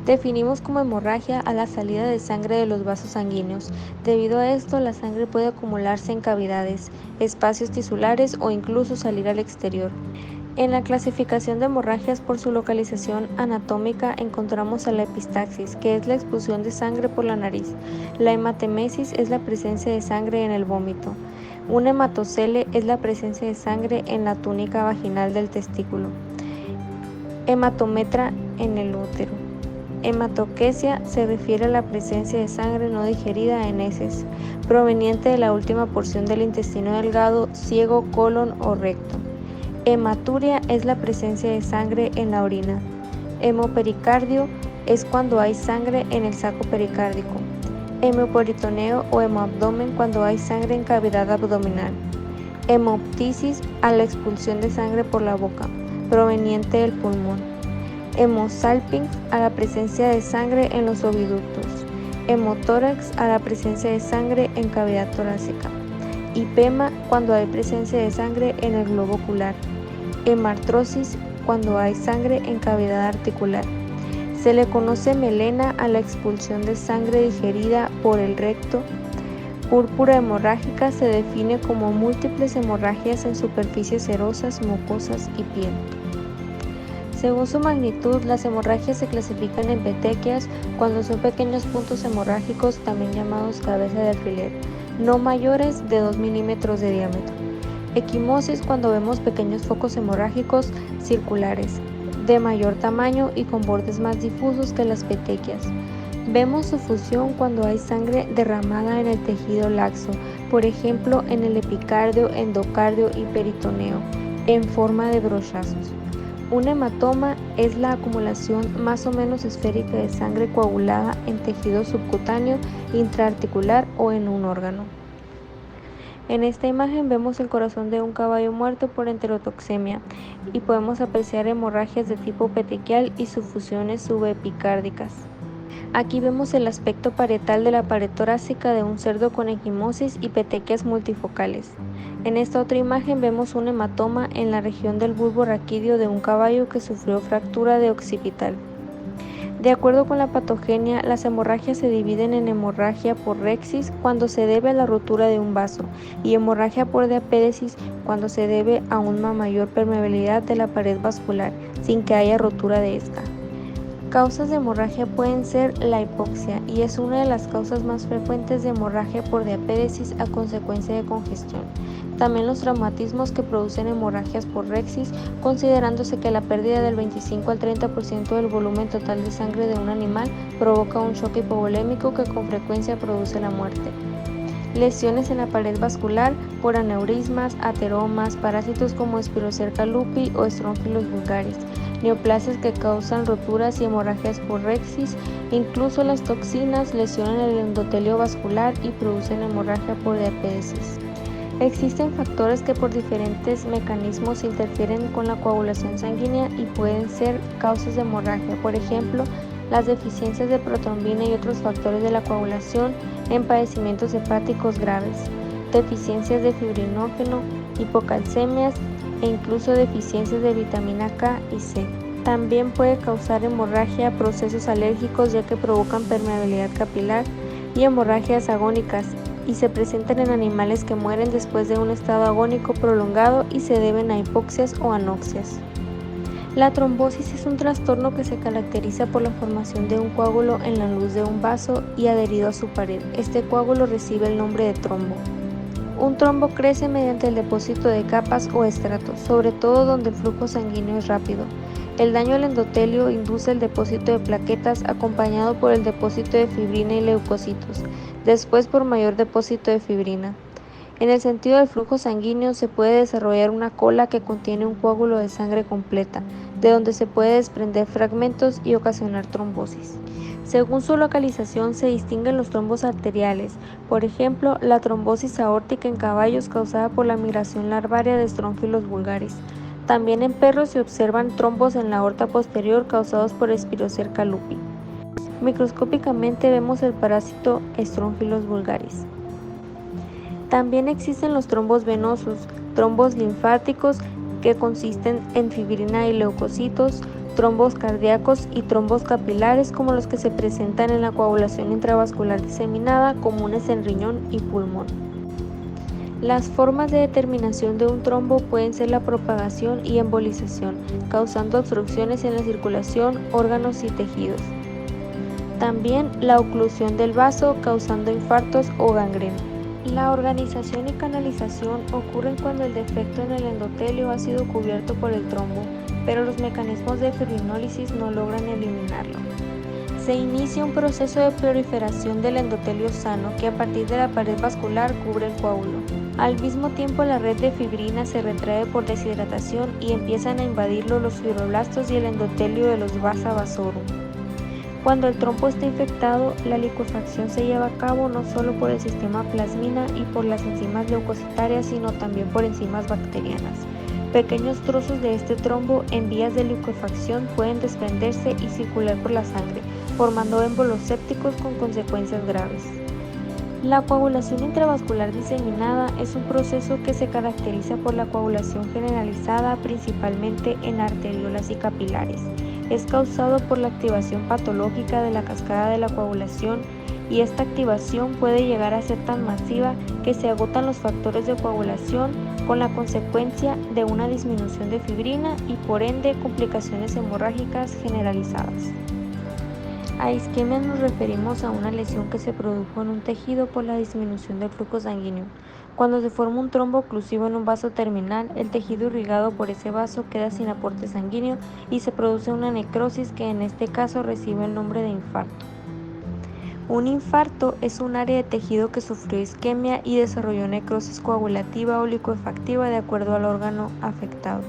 Definimos como hemorragia a la salida de sangre de los vasos sanguíneos. Debido a esto, la sangre puede acumularse en cavidades, espacios tisulares o incluso salir al exterior. En la clasificación de hemorragias por su localización anatómica encontramos a la epistaxis, que es la expulsión de sangre por la nariz. La hematemesis es la presencia de sangre en el vómito. Un hematocele es la presencia de sangre en la túnica vaginal del testículo. Hematometra en el útero. Hematoquesia se refiere a la presencia de sangre no digerida en heces, proveniente de la última porción del intestino delgado, ciego, colon o recto. Hematuria es la presencia de sangre en la orina. Hemopericardio es cuando hay sangre en el saco pericárdico. Hemoperitoneo o hemoabdomen cuando hay sangre en cavidad abdominal. Hemoptisis a la expulsión de sangre por la boca, proveniente del pulmón. Hemosalpinx a la presencia de sangre en los oviductos. Hemotórax a la presencia de sangre en cavidad torácica. Hipema cuando hay presencia de sangre en el globo ocular. Hemartrosis cuando hay sangre en cavidad articular. Se le conoce melena a la expulsión de sangre digerida por el recto. Púrpura hemorrágica se define como múltiples hemorragias en superficies serosas, mucosas y piel. Según su magnitud, las hemorragias se clasifican en petequias cuando son pequeños puntos hemorrágicos, también llamados cabeza de alfiler, no mayores de 2 milímetros de diámetro. Equimosis cuando vemos pequeños focos hemorrágicos circulares, de mayor tamaño y con bordes más difusos que las petequias. Vemos su fusión cuando hay sangre derramada en el tejido laxo, por ejemplo en el epicardio, endocardio y peritoneo, en forma de brochazos. Un hematoma es la acumulación más o menos esférica de sangre coagulada en tejido subcutáneo, intraarticular o en un órgano. En esta imagen vemos el corazón de un caballo muerto por enterotoxemia y podemos apreciar hemorragias de tipo petequial y sufusiones subepicárdicas. Aquí vemos el aspecto parietal de la pared torácica de un cerdo con equimosis y petequias multifocales. En esta otra imagen vemos un hematoma en la región del bulbo raquídeo de un caballo que sufrió fractura de occipital. De acuerdo con la patogenia, las hemorragias se dividen en hemorragia por rexis cuando se debe a la rotura de un vaso y hemorragia por diapédesis cuando se debe a una mayor permeabilidad de la pared vascular sin que haya rotura de esta. Causas de hemorragia pueden ser la hipoxia y es una de las causas más frecuentes de hemorragia por diapédesis a consecuencia de congestión. También los traumatismos que producen hemorragias por rexis, considerándose que la pérdida del 25 al 30% del volumen total de sangre de un animal provoca un shock hipovolémico que con frecuencia produce la muerte. Lesiones en la pared vascular por aneurismas, ateromas, parásitos como Spirocerca lupi o Strongylos vulgaris, neoplasias que causan roturas y hemorragias por rexis, incluso las toxinas lesionan el endotelio vascular y producen hemorragia por diapédesis. Existen factores que por diferentes mecanismos interfieren con la coagulación sanguínea y pueden ser causas de hemorragia, por ejemplo, las deficiencias de protrombina y otros factores de la coagulación en padecimientos hepáticos graves, deficiencias de fibrinógeno, hipocalcemias e incluso deficiencias de vitamina K y C. También puede causar hemorragia procesos alérgicos ya que provocan permeabilidad capilar y hemorragias agónicas y se presentan en animales que mueren después de un estado agónico prolongado y se deben a hipoxias o anoxias. La trombosis es un trastorno que se caracteriza por la formación de un coágulo en la luz de un vaso y adherido a su pared. Este coágulo recibe el nombre de trombo. Un trombo crece mediante el depósito de capas o estratos, sobre todo donde el flujo sanguíneo es rápido. El daño al endotelio induce el depósito de plaquetas acompañado por el depósito de fibrina y leucocitos, después por mayor depósito de fibrina. En el sentido del flujo sanguíneo se puede desarrollar una cola que contiene un coágulo de sangre completa, de donde se puede desprender fragmentos y ocasionar trombosis. Según su localización se distinguen los trombos arteriales, por ejemplo, la trombosis aórtica en caballos causada por la migración larvaria de Strongylos vulgaris. También en perros se observan trombos en la aorta posterior causados por Spirocerca lupi. Microscópicamente vemos el parásito Strongylos vulgaris. También existen los trombos venosos, trombos linfáticos que consisten en fibrina y leucocitos, trombos cardíacos y trombos capilares como los que se presentan en la coagulación intravascular diseminada, comunes en riñón y pulmón. Las formas de determinación de un trombo pueden ser la propagación y embolización, causando obstrucciones en la circulación, órganos y tejidos. También la oclusión del vaso, causando infartos o gangrena. La organización y canalización ocurren cuando el defecto en el endotelio ha sido cubierto por el trombo, pero los mecanismos de fibrinólisis no logran eliminarlo. Se inicia un proceso de proliferación del endotelio sano que a partir de la pared vascular cubre el coágulo. Al mismo tiempo, la red de fibrina se retrae por deshidratación y empiezan a invadirlo los fibroblastos y el endotelio de los vasa vasorum. Cuando el trombo está infectado, la licuefacción se lleva a cabo no solo por el sistema plasmina y por las enzimas leucocitarias, sino también por enzimas bacterianas. Pequeños trozos de este trombo en vías de licuefacción pueden desprenderse y circular por la sangre, formando émbolos sépticos con consecuencias graves. La coagulación intravascular diseminada es un proceso que se caracteriza por la coagulación generalizada principalmente en arteriolas y capilares. Es causado por la activación patológica de la cascada de la coagulación y esta activación puede llegar a ser tan masiva que se agotan los factores de coagulación con la consecuencia de una disminución de fibrina y por ende complicaciones hemorrágicas generalizadas. A isquemia nos referimos a una lesión que se produjo en un tejido por la disminución del flujo sanguíneo. Cuando se forma un trombo oclusivo en un vaso terminal, el tejido irrigado por ese vaso queda sin aporte sanguíneo y se produce una necrosis que en este caso recibe el nombre de infarto. Un infarto es un área de tejido que sufrió isquemia y desarrolló necrosis coagulativa o licuefactiva de acuerdo al órgano afectado.